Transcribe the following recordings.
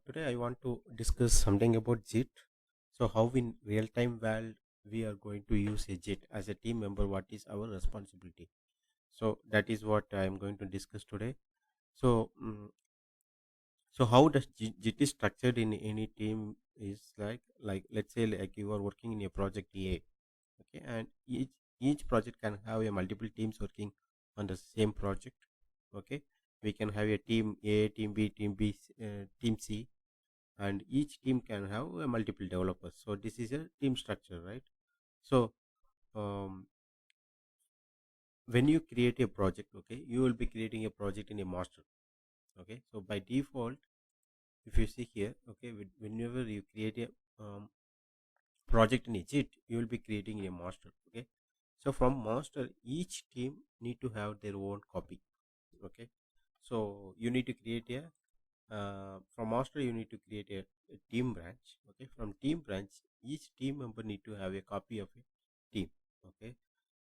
Today I want to discuss something about JIT. So how in real time world we are going to use a JIT as a team member, what is our responsibility? So that is what I am going to discuss today. So so how does JIT is structured in any team is like let's say like you are working in a project A, okay, and each project can have a multiple teams working on the same project, okay. We can have a team A, team B, team C, and each team can have multiple developers. So this is a team structure, right? So um, when you create a project, okay, you will be creating a project in a master, okay. So by default, if you see here, okay, whenever you create a project in a JIT, you will be creating a master, okay. So from master, each team need to have their own copy, okay. So you need to create a from master you need to create a team branch, okay. From team branch, each team member need to have a copy of a team, okay.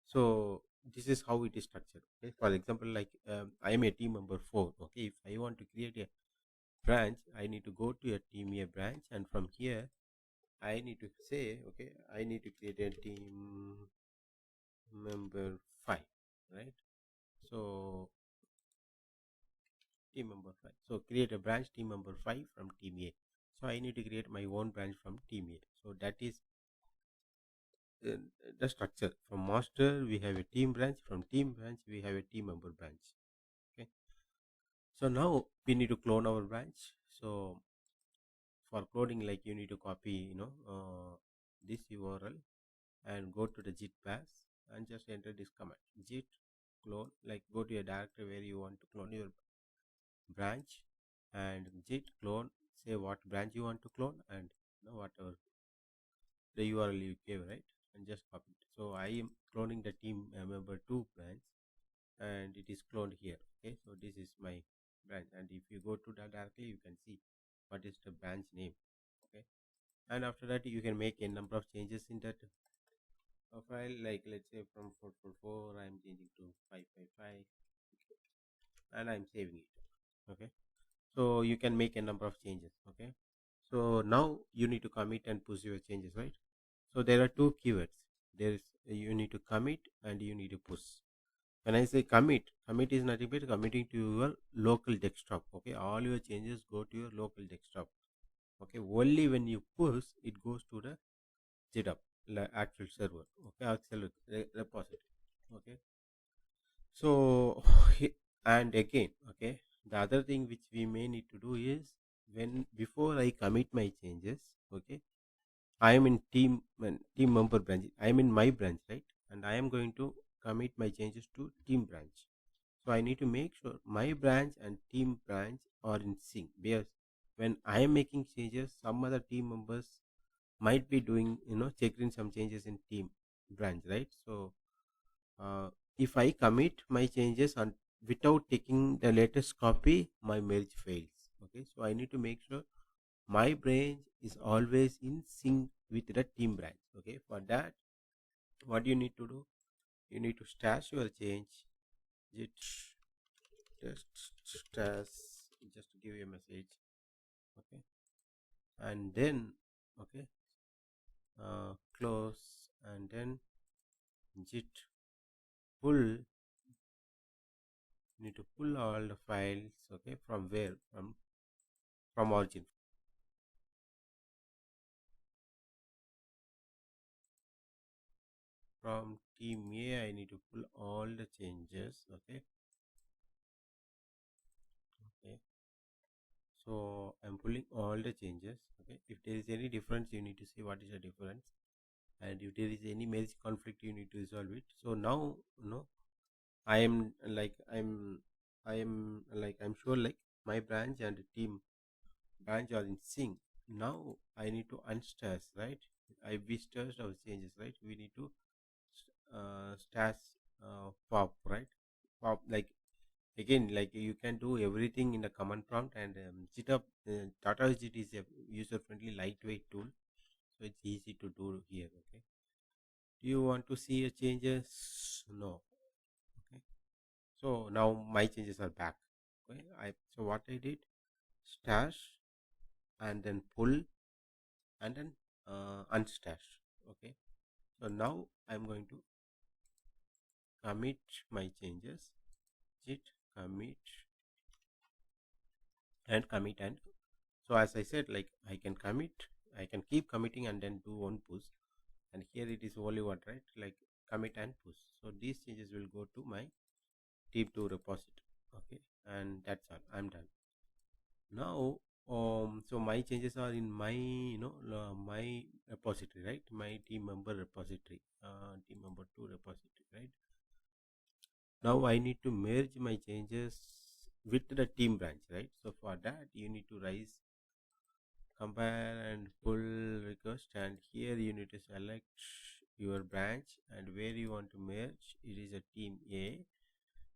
So this is how it is structured, okay. For example, like I am a team member 4, okay. If I want to create a branch, I need to go to a team A branch, and from here I need to say, okay, I need to create a team member 5, right? So team member 5. So create a branch team member 5 from team A. So I need to create my own branch from team A. So that is uh, the structure. From master we have a team branch. From team branch we have a team member branch. Okay. So now we need to clone our branch. So for cloning, like you need to copy, this URL and go to the JIT pass and just enter this command JIT clone. Like go to a directory where you want to clone your branch and JIT clone, say what branch you want to clone, and whatever the URL you gave, right, and just copy it. So I am cloning the team member 2 branch, and it is cloned here, okay. So this is my branch, and if you go to that directly, you can see what is the branch name, okay. And after that you can make a number of changes in that file, like let's say from 444 I'm changing to 555, and I'm saving it, okay. So you can make a number of changes, okay. So now you need to commit and push your changes, right? So there are two keywords. There is you need to commit and you need to push. When I say commit is nothing but committing to your local desktop, okay. All your changes go to your local desktop, okay. Only when you push, it goes to the GitHub, actual server, okay, actual repository, okay. So and again, okay, the other thing which we may need to do is, when before I commit my changes, okay, I am in team member branch, I am in my branch, right, and I am going to commit my changes to team branch. So I need to make sure my branch and team branch are in sync, because when I am making changes, some other team members might be doing, checking some changes in team branch, right. So if I commit my changes and without taking the latest copy, my merge fails. Okay, so I need to make sure my branch is always in sync with the team branch. Okay, for that, what you need to do? You need to stash your change. Git test stash, just to give you a message. Okay, and then okay, close, and then git pull. You need to pull all the files, okay, from where, from origin. From team A I need to pull all the changes, okay. Okay, so I'm pulling all the changes, okay. If there is any difference, you need to see what is the difference, and if there is any merge conflict, you need to resolve it. So now, I am I'm sure like my branch and team branch are in sync. Now I need to unstash, right. We stashed our changes, right. We need to stash pop, right. Pop, like again, like you can do everything in the command prompt, and GitHub, Tata Git is a user friendly lightweight tool, so it's easy to do here, okay. Do you want to see a changes? No. Okay, so now my changes are back. Okay, I so what I did, stash, and then pull, and then unstash. Okay, so now I'm going to commit my changes, git commit and commit. And so as I said, like I can commit, I can keep committing and then do one push, and here it is only one, right? Like commit and push. So these changes will go to my team2 repository. Okay, and that's all, I'm done now. So my changes are in my, my repository, right? My team member repository, team member 2 repository, right? Now I need to merge my changes with the team branch, right? So for that you need to raise compare and pull request, and here you need to select your branch and where you want to merge. It is a team A,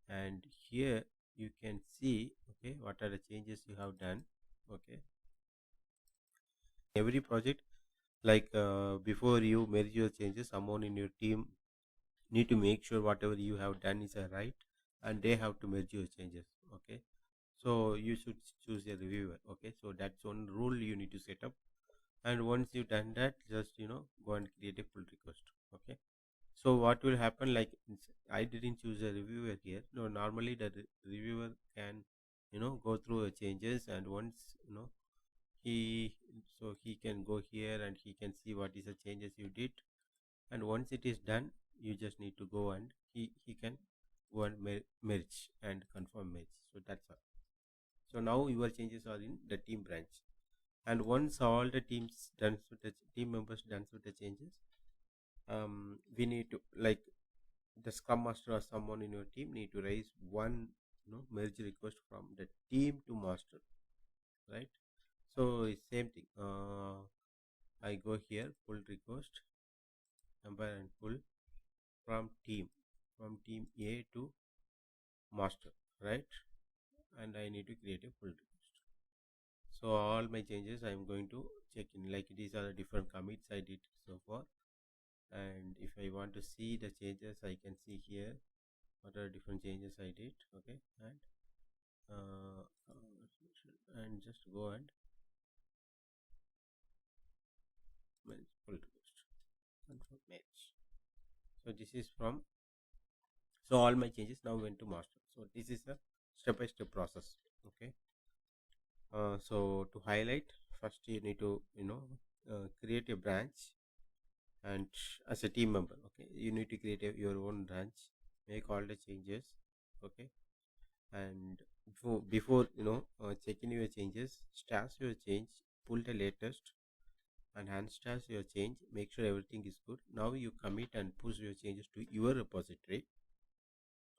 and here you can see, okay, what are the changes you have done. Okay, every project, like before you merge your changes, someone in your team need to make sure whatever you have done is right, and they have to merge your changes. Okay, so you should choose a reviewer. Okay, so that's one rule you need to set up, and once you've done that, just go and create a pull request. Okay, so what will happen, like I didn't choose a reviewer here. No, normally the reviewer can go through the changes, and once he so he can go here and he can see what is the changes you did, and once it is done, you just need to go and he can go and merge and confirm merge. So that's all. So now your changes are in the team branch, and once all the teams done with the team members done with the changes, we need to, like, the scrum master or someone in your team need to raise one merge request from the team to master, right? So it's same thing. I go here, pull request, number and pull from team A to master, right? And I need to create a pull request. So all my changes I'm going to check in, like these are the different commits I did so far, and if I want to see the changes, I can see here what are different changes I did. Okay, uh, and just go and manage pull request, confirm match. So this is from, so all my changes now went to master. So this is a step-by-step process. Okay, so to highlight, first you need to create a branch, and as a team member, okay, you need to create your own branch, make all the changes. Okay, and before checking your changes, stash your change, pull the latest and unstash your change, make sure everything is good. Now you commit and push your changes to your repository.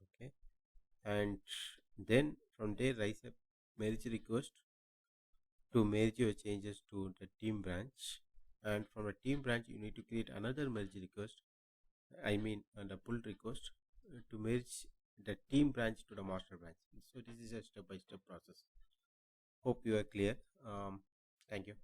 Okay, and then from there raise a merge request to merge your changes to the team branch, and from a team branch you need to create another merge request, I mean and a pull request to merge the team branch to the master branch. So this is a step-by-step process. Hope you are clear. Thank you.